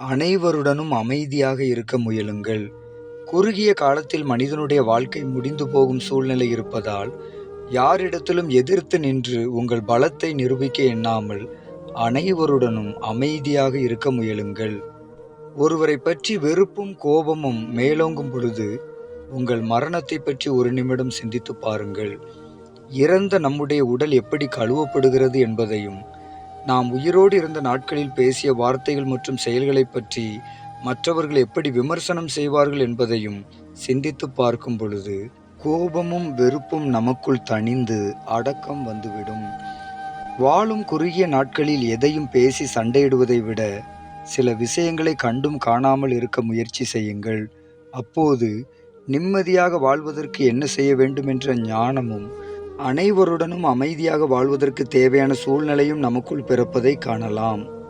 அனைவருடனும் அமைதியாக இருக்க முயலுங்கள். குறுகிய காலத்தில் மனிதனுடைய வாழ்க்கை முடிந்து போகும் சூழ்நிலை இருப்பதால், யாரிடத்திலும் எதிர்த்து நின்று உங்கள் பலத்தை நிரூபிக்க எண்ணாமல், அனைவருடனும் அமைதியாக இருக்க முயலுங்கள். ஒருவரை பற்றி வெறுப்பும் கோபமும் மேலோங்கும் பொழுது, உங்கள் மரணத்தை பற்றி ஒரு நிமிடம் சிந்தித்து பாருங்கள். இறந்த நம்முடைய உடல் எப்படி கழுவப்படுகிறது என்பதையும், நாம் உயிரோடு இருந்த நாட்களில் பேசிய வார்த்தைகள் மற்றும் செயல்களைப் பற்றி மற்றவர்கள் எப்படி விமர்சனம் செய்வார்கள் என்பதையும் சிந்தித்து பார்க்கும் பொழுது, கோபமும் வெறுப்பும் நமக்குள் தணிந்து அடக்கம் வந்துவிடும். வாழும் குறுகிய நாட்களில் எதையும் பேசி சண்டையிடுவதை விட, சில விஷயங்களை கண்டும் காணாமல் இருக்க முயற்சி செய்யுங்கள். அப்போது நிம்மதியாக வாழ்வதற்கு என்ன செய்ய வேண்டும் என்ற ஞானமும், அனைவருடனும் அமைதியாக வாழ்வதற்கு தேவையான சூழ்நிலையும் நமக்குள் பிறப்பதை காணலாம்.